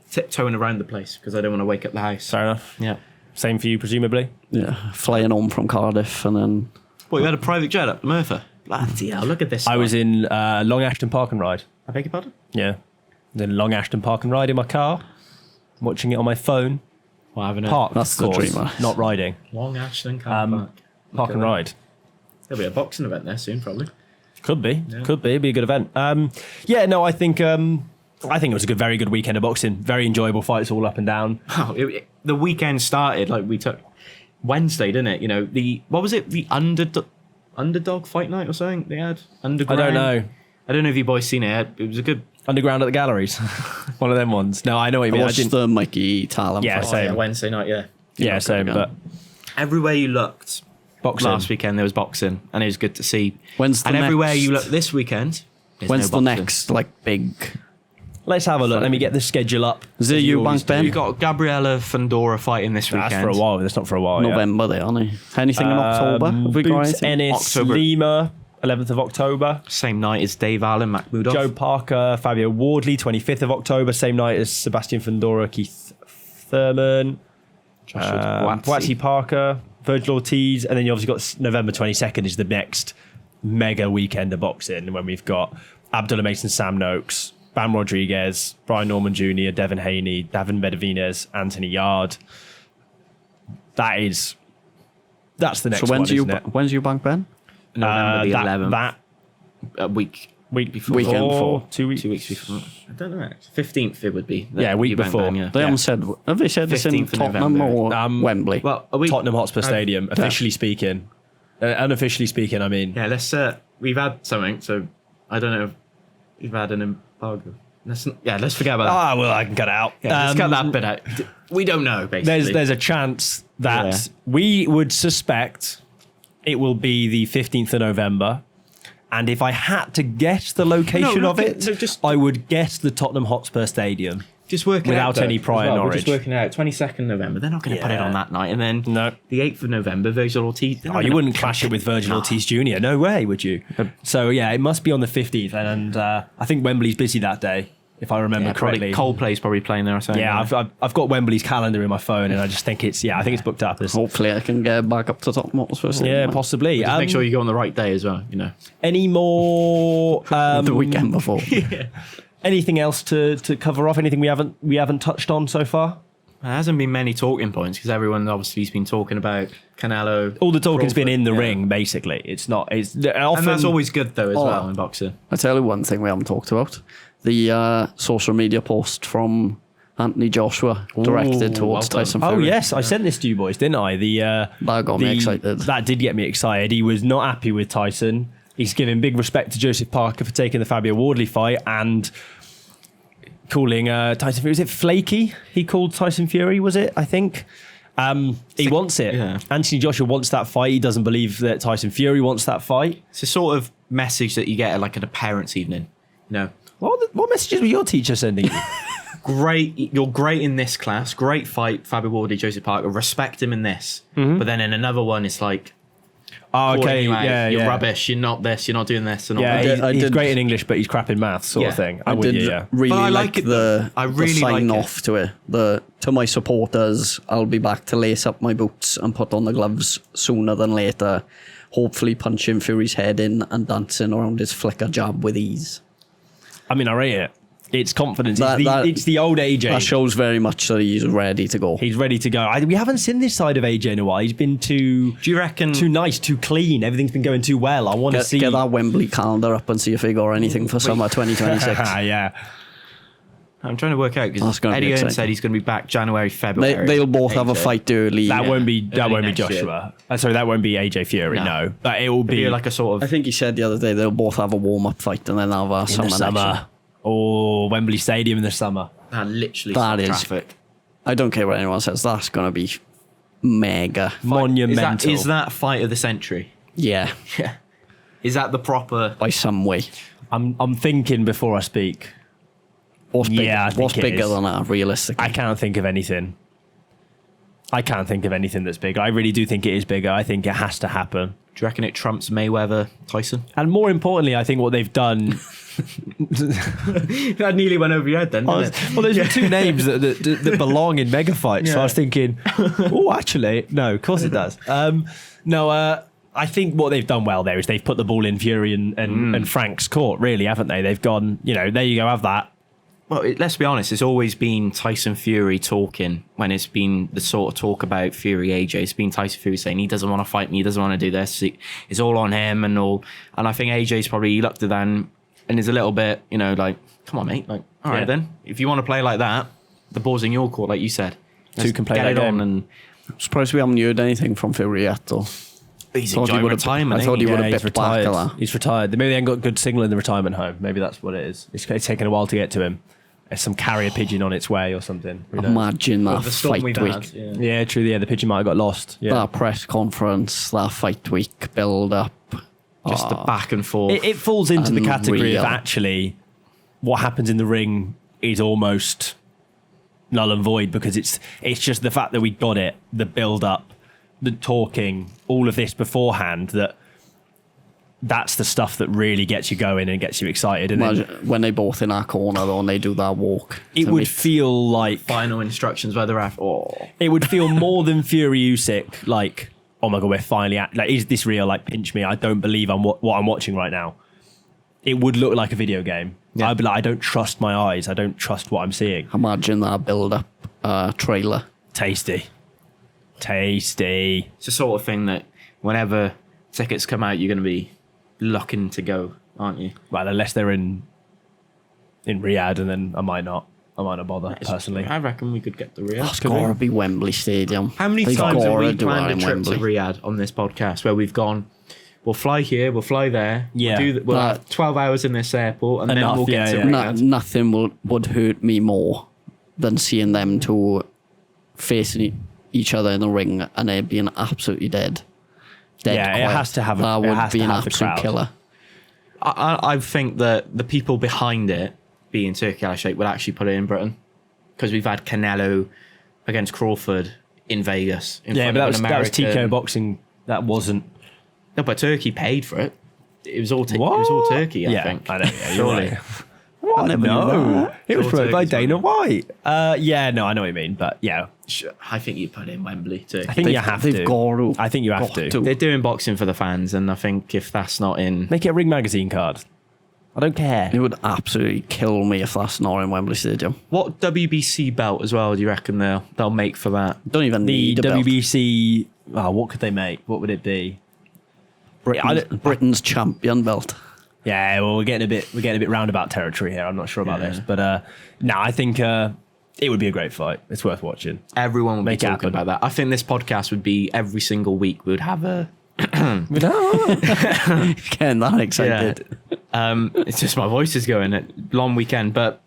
tiptoeing around the place because I don't want to wake up the house. Fair enough. Yeah. Same for you, presumably. Yeah, flying home from Cardiff and then Well, you had a private jet up to Merthyr. Bloody hell, look at this. I was guy. in Long Ashton Park and Ride. I beg your pardon? Yeah. I was in Long Ashton Park and Ride in my car, watching it on my phone. Well, I haven't Park, That's of the course, dreamer. not riding. Long Ashton Car Park. Park and Ride. There'll be a boxing event there soon, probably. Could be. Yeah. Could be. It'd be a good event. Yeah, no, I think it was a very good weekend of boxing. Very enjoyable fights all up and down. Oh, the weekend started like we took Wednesday, didn't it? You know, what was it? The underdog fight night or something they had? Underground. I don't know. I don't know if you boys seen it. It was a good. Underground at the galleries. One of them ones. No, I know what you I mean. watched the Mikey Talon Yeah, fight. same. Wednesday night, yeah. Yeah, same. again. But Everywhere you looked boxing. last weekend, there was boxing, and it was good to see. When's the and everywhere next- you look this weekend, there's When's no the boxing. next like big? Let's have a look. Let me get the schedule up. Is it as you Eubank always do. Ben? You got Gabriella Fandora fighting this That's weekend. for a while. That's not for a while. yeah. November, they aren't they? Anything in October? Have we got Boots anything? Ennis, October. Lima, 11th of October. Same night as Dave Allen, Makhmudov. Joe Parker, Fabio Wardley, 25th of October. Same night as Sebastian Fandora, Keith Thurman, Boatsy Parker, Virgil Ortiz. And then you obviously got November 22nd is the next mega weekend of boxing when we've got Abdullah Mason, Sam Noakes, Bam Rodriguez, Brian Norman Jr., Devin Haney, Davin Benavidez, Anthony Yard. That's the next So one, isn't it? when's Eubank Ben? November the 11th. That a week before. Weekend before. 2 weeks. 2 weeks before. I don't know. 15th it would be. Yeah, a week Eubank before. Ban, yeah. They haven't said. Have they said it's in 15th of Tottenham November. or Wembley? Well, a week. Tottenham Hotspur Stadium, officially speaking. Unofficially speaking, I mean. Yeah, let's. We've had something, so I don't know if we've had an embargo. Let's forget about that. Ah, well, I can cut it out. Yeah, let's cut that bit out. We don't know, basically. There's a chance that Yeah. we would suspect it will be the 15th of November. And if I had to guess the location No, of it, no, just- I would guess the Tottenham Hotspur Stadium. Just working without any prior We're knowledge. just working out 22nd November. They're not going to put it Yeah. on that night. And then No. the 8th of November, Virgil Ortiz. Oh, you wouldn't clash it with Virgil Ortiz Jr. No way, would you? So, yeah, it must be on the 15th. And I think Wembley's busy that day, if I remember correctly. Coldplay's probably playing there or something. Yeah, I've got Wembley's calendar in my phone, and I just think I think it's booked up as. Hopefully, I can get back up to Tottenham Hotspur. Yeah, possibly. Just make sure you go on the right day as well, you know. Any more? The weekend before. Anything else to cover off? Anything we haven't touched on so far? There hasn't been many talking points because everyone obviously has been talking about Canelo. All the talking's been Crawford, in the yeah. ring, basically. It's not. It's And often. that's always good, though, as Oh. well, in boxing. I tell you one thing we haven't talked about: the social media post from Anthony Joshua directed towards well done. Tyson Oh Fury. yes, I sent this to you boys, didn't I? That got me excited. That did get me excited. He was not happy with Tyson. He's giving big respect to Joseph Parker for taking the Fabio Wardley fight and calling Tyson Fury. Was it flaky? He called Tyson Fury. Was it? I think. He wants it. Yeah. Anthony Joshua wants that fight. He doesn't believe that Tyson Fury wants that fight. It's a sort of message that you get at a parents' evening. You know, What messages was your teacher sending you? you're great in this class, great fight, Fabio Wardley, Joseph Parker, respect him in this. But then in another one, it's like, Oh, calling okay, you out, yeah, you're yeah. rubbish, you're not this, you're not doing this. And all Yeah, that. he's I did- great in English, but he's crap in maths, sort of Yeah. thing. I I'm with did you, yeah. really But I like like it, the, though. I really the sign like it. off to it. To my supporters, I'll be back to lace up my boots and put on the gloves sooner than later. Hopefully punching Fury's head in and dancing around his flicker jab with ease. I mean, I rate it. It's confidence. That- It's the old AJ. That shows very much that he's ready to go. He's ready to go. We haven't seen this side of AJ in a while. He's been too. Do you reckon? Too nice, too clean. Everything's been going too well. I want to see. Get that Wembley calendar up and see if they got anything for summer 2026. Yeah. I'm trying to work out That's because gonna be Eddie Hearn exciting. said he's going to be back January, February. They'll both have a AJ. fight early. That won't be Early next Joshua. Sorry, that won't be AJ Fury. No, but it will It'll be be like a sort I of. think he said the other day they'll both have a warm-up fight and then have a in summer. the summer. next year. Or Wembley Stadium in the summer. Literally That is- traffic. I don't care what anyone says. That's going to be mega. Monumental. Is that fight of the century? Yeah, Yeah. Is that the proper? by some way. I'm thinking before I speak. What's big, Yeah, I think what's it bigger is. than that, realistically? I can't think of anything. I can't think of anything that's bigger. I really do think it is bigger. I think it has to happen. Do you reckon it trumps Mayweather, Tyson? And more importantly, I think what they've done. That nearly went over your head then. Well, those are two names that belong in mega fights. So I was thinking, oh, actually, no, of course it does. I think what they've done well there is they've put the ball in Fury and Frank's court, really, haven't they? They've gone, there you go, have that. Well, let's be honest. It's always been Tyson Fury talking when it's been the sort of talk about Fury AJ. It's been Tyson Fury saying he doesn't want to fight me, he doesn't want to do this. It's all on him and all. And I think AJ's probably looked at that and is a little bit, like, come on, mate. Like, all right then. If you want to play like that, the ball's in your court, like you said. Two can play get that it on. game. And I'm surprised we haven't heard anything from Fury yet, though. he's Thought he enjoying would've- retirement. I thought he ain't would've He's bit back retired. at that. He's retired. Maybe they ain't got good signal in the retirement home. Maybe that's what it is. It's taken a while to get to him. There's some carrier pigeon on its way or something. Who knows? Imagine that the storm fight we've week. had. Yeah. Yeah, true. Yeah, the pigeon might have got lost. Yeah. That press conference, that fight week build up. Just the back and forth. It falls into the category of Unreal. actually what happens in the ring is almost null and void because it's just the fact that we got it, the build up, the talking, all of this beforehand. That's the stuff that really gets you going and gets you excited. And then Imagine when they both in our corner though and they do that walk. it to would meet- feel like Final instructions whether it would feel more than Fury Usyk. Like, oh my god, we're finally at. Like, is this real? Like, pinch me. I don't believe what I'm watching right now. It would look like a video game. Yeah. I'd be like, I don't trust my eyes. I don't trust what I'm seeing. Imagine that build up trailer. Tasty. it's the sort of thing that whenever tickets come out, you're going to be looking to go, aren't you? Well, unless they're in Riyadh, and then I might not bother personally. I reckon we could get the Riyadh. That's gotta be Wembley Stadium. How many They've times have gotta we do planned that a in trip Wembley. to Riyadh on this podcast where we've gone, we'll fly here, we'll fly there, Yeah. we'll have 12 hours in this airport, and Enough, then we'll get yeah, to yeah. Riyadh. Nothing would hurt me more than seeing them two facing each other in the ring and it being absolutely dead. Yeah, it quiet. has to have a- That it would has be to an have the absolute crowd. killer. I think that the people behind it, being Turkey Al-Sheikh, would actually put it in Britain. Because we've had Canelo against Crawford in Vegas. In Yeah, front but of that was an TKO American- boxing. That wasn't. No, but Turkey paid for it. It was all, it What? was all Turkey, I Yeah, think. I know. Yeah, you're Surely. right. What? never knew No, that. it was All promoted by Turkey's Dana White. Yeah, no, I know what you mean, but yeah, I think you put in Wembley, Turkey. I think you have they've to. got to. I think you have Got to. They're doing boxing for the fans, and I think if that's not in... Make it a Ring Magazine card. I don't care. It would absolutely kill me if that's not in Wembley Stadium. What WBC belt as well do you reckon they'll make for that? Don't even The need a belt. WBC. Oh, what could they make? What would it be? Britain's champion belt. Yeah, well, we're getting a bit roundabout territory here. I'm not sure about this, but no, I think it would be a great fight. It's worth watching. Everyone would Make be it talking happen. about that. I think this podcast would be every single week. We would have a... Getting that excited. It's just my voice is going. Long weekend, but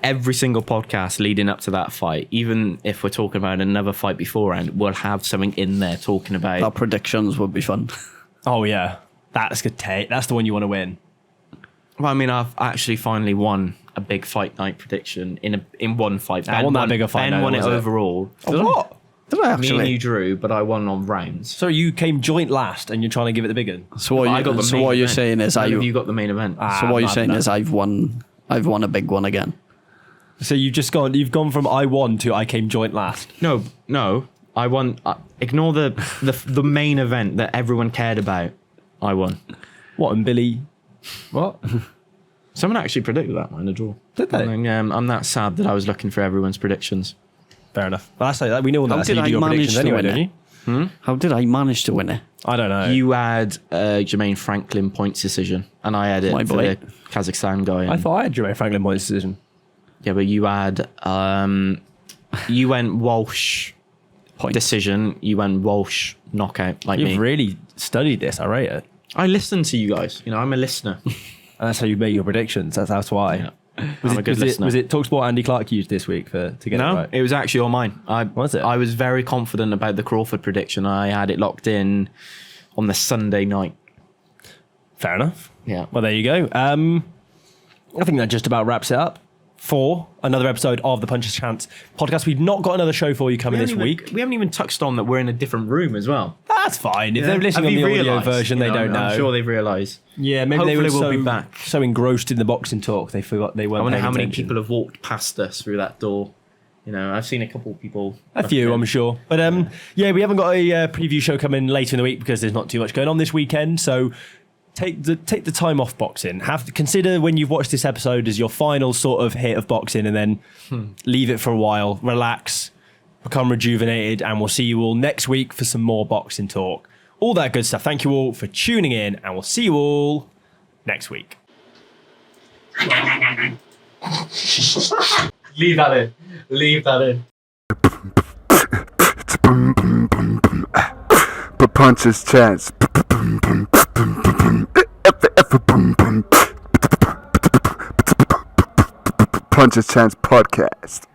every single podcast leading up to that fight, even if we're talking about another fight beforehand, we'll have something in there talking about... Our predictions would be fun. Oh yeah, that's good. That's the one you want to win. Well, I mean, I've actually finally won a big fight night prediction in one fight. I won that bigger fight Ben night, won it was it? overall. What? Did I Me and actually? you drew, but I won on rounds. So you came joint last, and you're trying to give it the big one. So what, I got the so main what you're event. saying is None of you got the main event. so what you're no, saying no. is I've won a big one again. So you've gone from I won to I came joint last. No, I won. Ignore the main event that everyone cared about. I won. What, and Billy? What? Someone actually predicted that one in a draw. Did they? And, I'm that sad that I was looking for everyone's predictions. Fair enough. Well, that's like, we know How that's how did you do I your manage predictions to anyway, win don't it? you? How did I manage to win it? I don't know. You had Jermaine Franklin points decision, and I had it My for boy. the Kazakhstan guy. I thought I had Jermaine Franklin points decision. Yeah, but you had you went Walsh Point. decision. You went Walsh knockout like You've me. really studied this. I rate it. I listen to you guys. You know, I'm a listener. And that's how you make your predictions. That's why. Yeah. Was, I'm a it, good was, it, listener. was it TalkSport Andy Clark used this week to get it No, right? it was actually all mine. Was it? I was very confident about the Crawford prediction. I had it locked in on the Sunday night. Fair enough. Yeah. Well, there you go. I think that just about wraps it up for another episode of the Puncher's Chance podcast. We've not got another show for you coming this week. We haven't even touched on that we're in a different room as well. That's fine. If they're listening Have on the you audio realised? version, they don't know. I'm sure they've realised. Yeah, maybe they were Hopefully so, we'll be back. so engrossed in the boxing talk they forgot they weren't I wonder paying how many attention. people have walked past us through that door. You know, I've seen a couple of people. A few, I'm sure. But yeah, we haven't got a preview show coming later in the week because there's not too much going on this weekend. So take the time off boxing. Consider when you've watched this episode as your final sort of hit of boxing, and then leave it for a while, relax, become rejuvenated, and we'll see you all next week for some more boxing talk. All that good stuff. Thank you all for tuning in, and we'll see you all next week. Leave that in. Leave that in. Puncher's Chance. Puncher's Chance podcast.